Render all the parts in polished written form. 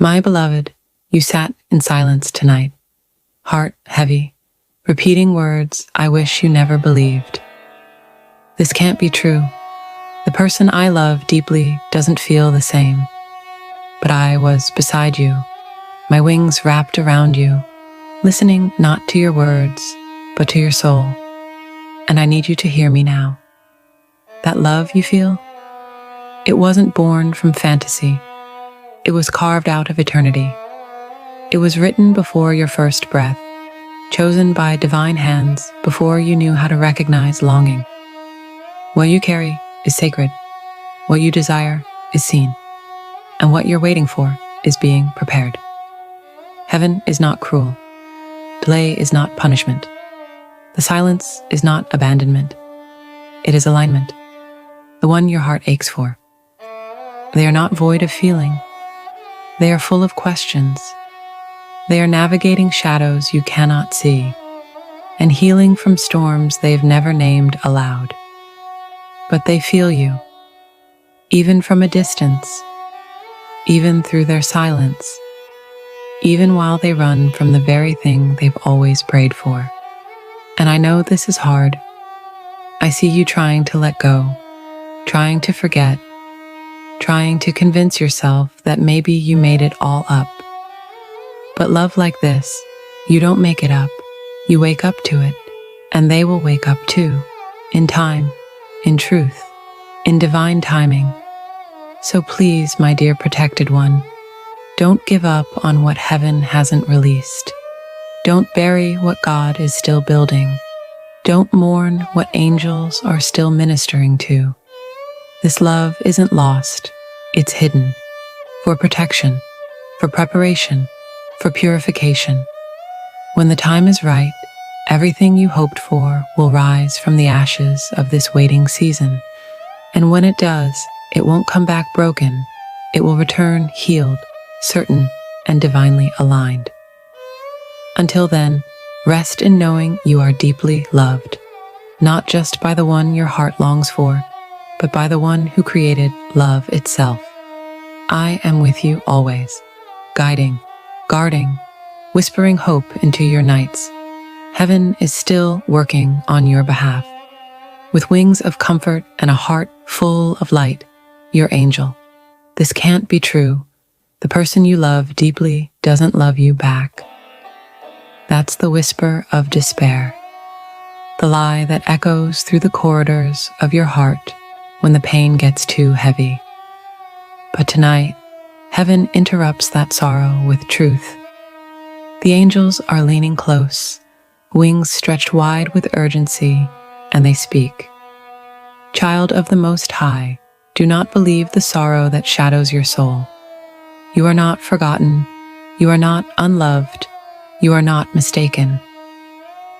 My beloved, you sat in silence tonight, heart heavy, repeating words I wish you never believed. This can't be true. The person I love deeply doesn't feel the same. But I was beside you, my wings wrapped around you, listening not to your words, but to your soul. And I need you to hear me now. That love you feel, it wasn't born from fantasy. It was carved out of eternity. It was written before your first breath, chosen by divine hands before you knew how to recognize longing. What you carry is sacred. What you desire is seen. And what you're waiting for is being prepared. Heaven is not cruel. Delay is not punishment. The silence is not abandonment. It is alignment, the one your heart aches for. They are not void of feeling. They are full of questions. They are navigating shadows you cannot see and healing from storms they've never named aloud. But they feel you, even from a distance, even through their silence, even while they run from the very thing they've always prayed for. And I know this is hard. I see you trying to let go, trying to forget, trying to convince yourself that maybe you made it all up. But love like this, you don't make it up. You wake up to it, and they will wake up too, in time, in truth, in divine timing. So please, my dear protected one, don't give up on what heaven hasn't released. Don't bury what God is still building. Don't mourn what angels are still ministering to. This love isn't lost, it's hidden, for protection, for preparation, for purification. When the time is right, everything you hoped for will rise from the ashes of this waiting season. And when it does, it won't come back broken. It will return healed, certain, and divinely aligned. Until then, rest in knowing you are deeply loved, not just by the one your heart longs for, but by the one who created love itself. I am with you always, guiding, guarding, whispering hope into your nights. Heaven is still working on your behalf. With wings of comfort and a heart full of light, your angel. This can't be true. The person you love deeply doesn't love you back. That's the whisper of despair, the lie that echoes through the corridors of your heart when the pain gets too heavy. But tonight, heaven interrupts that sorrow with truth. The angels are leaning close, wings stretched wide with urgency, and they speak. Child of the Most High, do not believe the sorrow that shadows your soul. You are not forgotten. You are not unloved. You are not mistaken.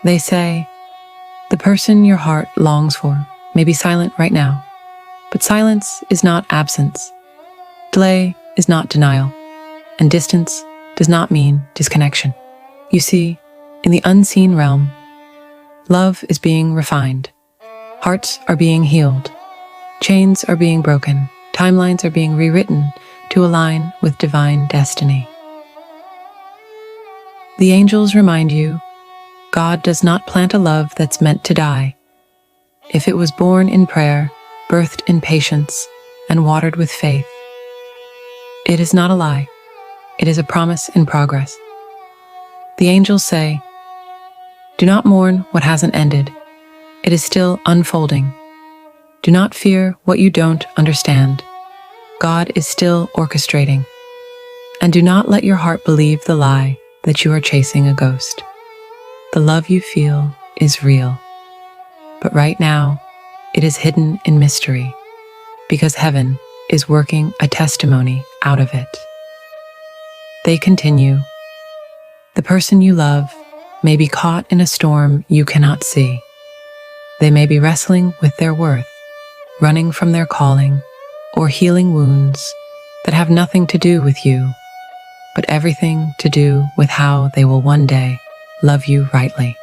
They say, the person your heart longs for may be silent right now, but silence is not absence. Delay is not denial, and distance does not mean disconnection. You see, in the unseen realm, love is being refined. Hearts are being healed. Chains are being broken. Timelines are being rewritten to align with divine destiny. The angels remind you, God does not plant a love that's meant to die. If it was born in prayer, birthed in patience, and watered with faith, it is not a lie. It is a promise in progress. The angels say, do not mourn what hasn't ended. It is still unfolding. Do not fear what you don't understand. God is still orchestrating. And do not let your heart believe the lie that you are chasing a ghost. The love you feel is real. But right now, it is hidden in mystery, because heaven is working a testimony out of it. They continue. The person you love may be caught in a storm you cannot see. They may be wrestling with their worth, running from their calling, or healing wounds that have nothing to do with you, but everything to do with how they will one day love you rightly.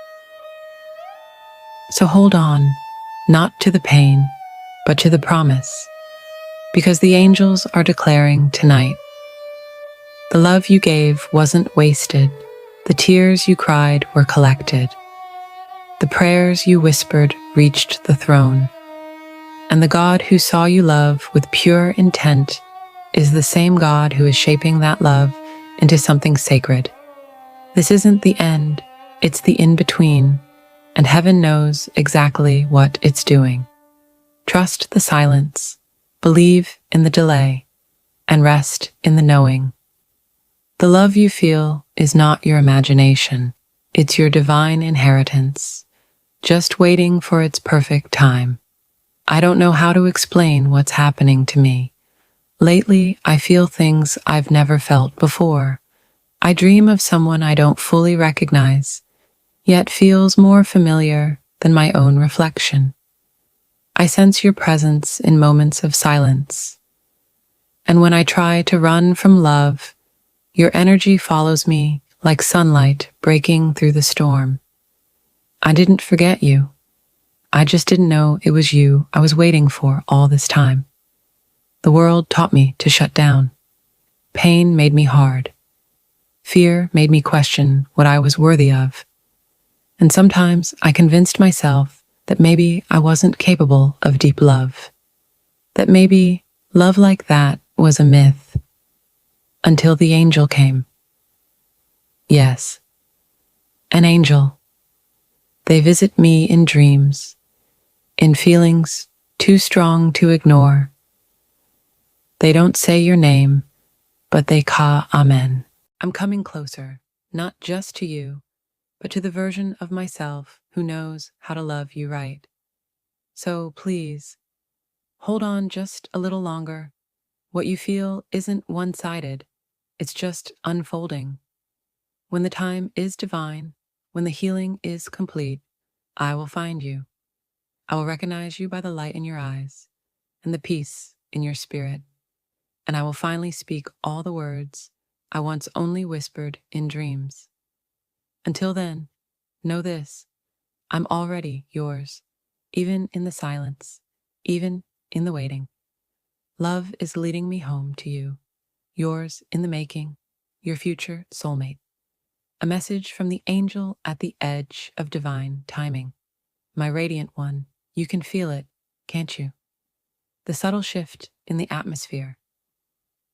So hold on, not to the pain, but to the promise, because the angels are declaring tonight, The love you gave wasn't wasted. The tears you cried were collected. The prayers you whispered reached the throne. And the God who saw you love with pure intent is the same God who is shaping that love into something sacred. This isn't the end, it's the in-between, and heaven knows exactly what it's doing. Trust the silence, believe in the delay, and rest in the knowing. The love you feel is not your imagination, it's your divine inheritance, just waiting for its perfect time. I don't know how to explain what's happening to me. Lately, I feel things I've never felt before. I dream of someone I don't fully recognize, yet feels more familiar than my own reflection. I sense your presence in moments of silence. And when I try to run from love, your energy follows me like sunlight breaking through the storm. I didn't forget you. I just didn't know it was you I was waiting for all this time. The world taught me to shut down. Pain made me hard. Fear made me question what I was worthy of. And sometimes I convinced myself that maybe I wasn't capable of deep love. That maybe love like that was a myth. Until the angel came. Yes, an angel. They visit me in dreams, in feelings too strong to ignore. They don't say your name, but they ka amen. I'm coming closer, not just to you, but to the version of myself who knows how to love you right. So please, hold on just a little longer. What you feel isn't one-sided, it's just unfolding. When the time is divine, when the healing is complete, I will find you. I will recognize you by the light in your eyes and the peace in your spirit, and I will finally speak all the words I once only whispered in dreams. Until then, know this, I'm already yours, even in the silence, even in the waiting. Love is leading me home to you, yours in the making, your future soulmate. A message from the angel at the edge of divine timing. My radiant one, you can feel it, can't you? The subtle shift in the atmosphere.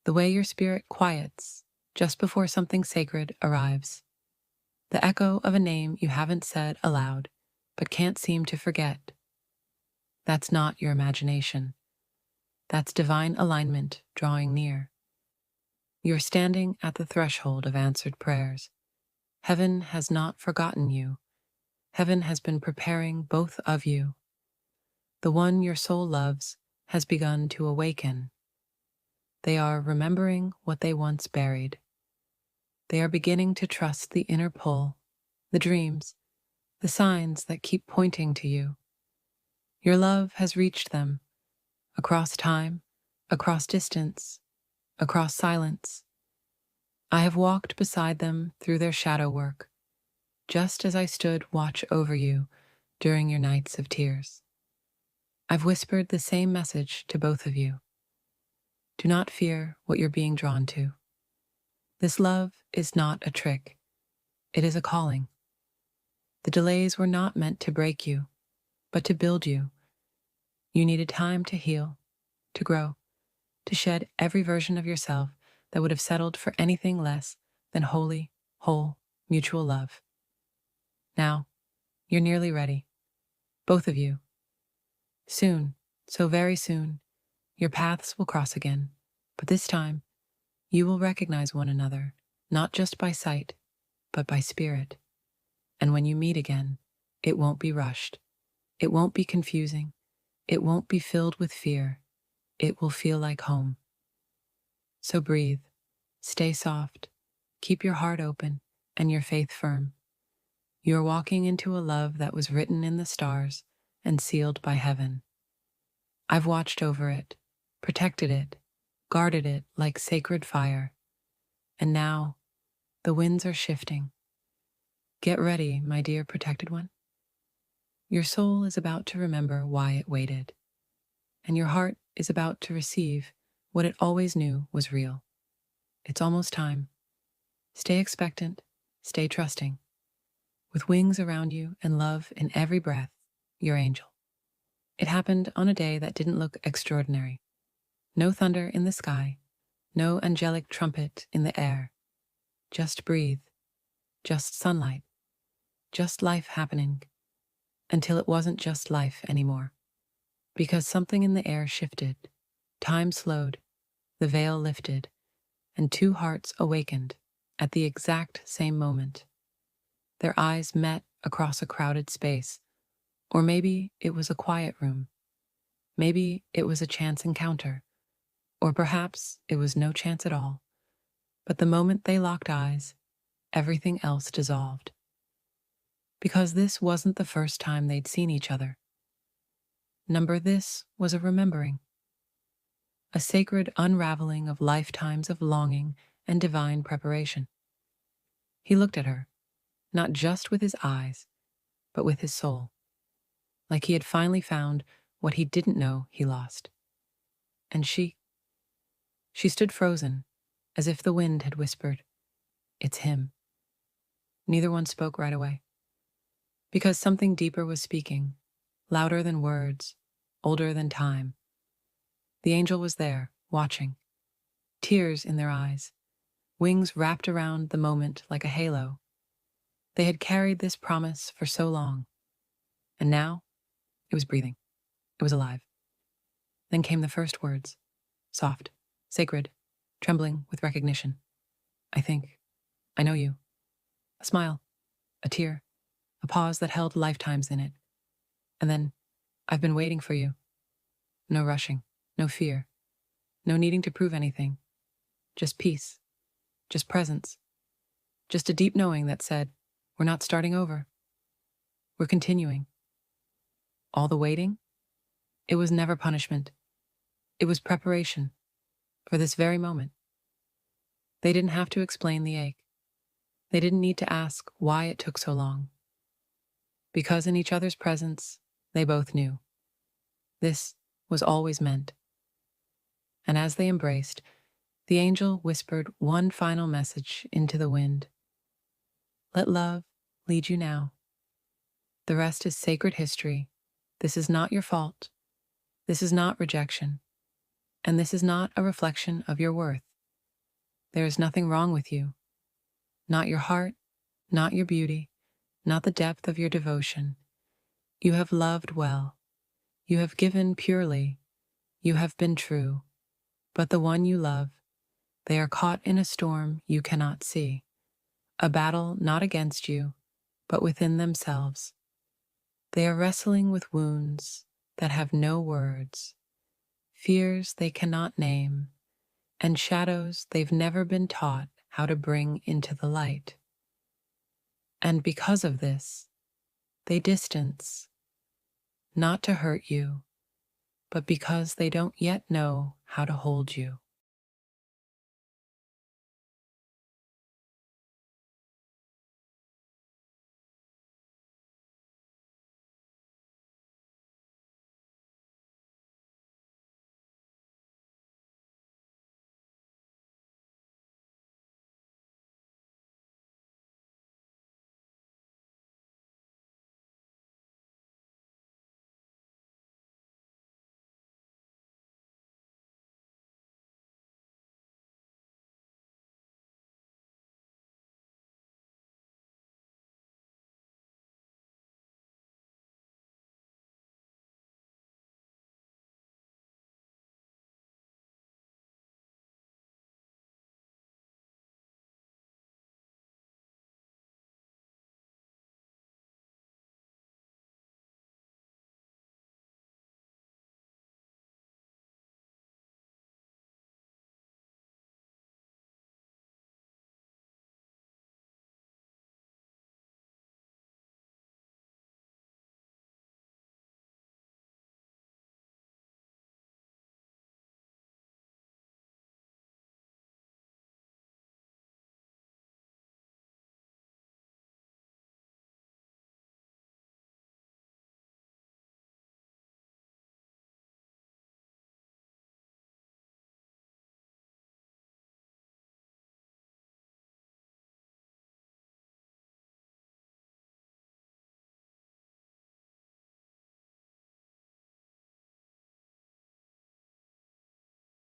The way your spirit quiets just before something sacred arrives. The echo of a name you haven't said aloud, but can't seem to forget. That's not your imagination. That's divine alignment drawing near. You're standing at the threshold of answered prayers. Heaven has not forgotten you. Heaven has been preparing both of you. The one your soul loves has begun to awaken. They are remembering what they once buried. They are beginning to trust the inner pull, the dreams, the signs that keep pointing to you. Your love has reached them, across time, across distance, across silence. I have walked beside them through their shadow work, just as I stood watch over you during your nights of tears. I've whispered the same message to both of you. Do not fear what you're being drawn to. This love is not a trick. It is a calling. The delays were not meant to break you, but to build you. You needed time to heal, to grow, to shed every version of yourself that would have settled for anything less than holy, whole, mutual love. Now, you're nearly ready, both of you. Soon, so very soon, your paths will cross again, but this time, you will recognize one another, not just by sight, but by spirit. And when you meet again, it won't be rushed. It won't be confusing. It won't be filled with fear. It will feel like home. So breathe, stay soft, keep your heart open and your faith firm. You are walking into a love that was written in the stars and sealed by heaven. I've watched over it, protected it, guarded it like sacred fire. And now, the winds are shifting. Get ready, my dear protected one. Your soul is about to remember why it waited, and your heart is about to receive what it always knew was real. It's almost time. Stay expectant, stay trusting. With wings around you and love in every breath, your angel. It happened on a day that didn't look extraordinary. No thunder in the sky, no angelic trumpet in the air. Just breathe, just sunlight, just life happening, until it wasn't just life anymore. Because something in the air shifted, time slowed, the veil lifted, and two hearts awakened at the exact same moment. Their eyes met across a crowded space, or maybe it was a quiet room. Maybe it was a chance encounter, or perhaps it was no chance at all. But the moment they locked eyes, everything else dissolved. Because this wasn't the first time they'd seen each other. This was a remembering. A sacred unraveling of lifetimes of longing and divine preparation. He looked at her, not just with his eyes, but with his soul, like he had finally found what he didn't know he lost. And she stood frozen, as if the wind had whispered, "It's him." Neither one spoke right away, because something deeper was speaking, louder than words, older than time. The angel was there, watching, tears in their eyes, wings wrapped around the moment like a halo. They had carried this promise for so long, and now it was breathing. It was alive. Then came the first words, soft, sacred, trembling with recognition. I know you. A smile, a tear, a pause that held lifetimes in it. And then, I've been waiting for you. No rushing, no fear, no needing to prove anything. Just peace, just presence, just a deep knowing that said, we're not starting over. We're continuing. All the waiting, it was never punishment. It was preparation for this very moment. They didn't have to explain the ache. They didn't need to ask why it took so long. Because in each other's presence, they both knew. This was always meant. And as they embraced, the angel whispered one final message into the wind. Let love lead you now. The rest is sacred history. This is not your fault. This is not rejection. And this is not a reflection of your worth. There is nothing wrong with you. Not your heart, not your beauty, not the depth of your devotion. You have loved well. You have given purely. You have been true. But the one you love, they are caught in a storm you cannot see. A battle not against you, but within themselves. They are wrestling with wounds that have no words, fears they cannot name, and shadows they've never been taught how to bring into the light. And because of this, they distance, not to hurt you, but because they don't yet know how to hold you.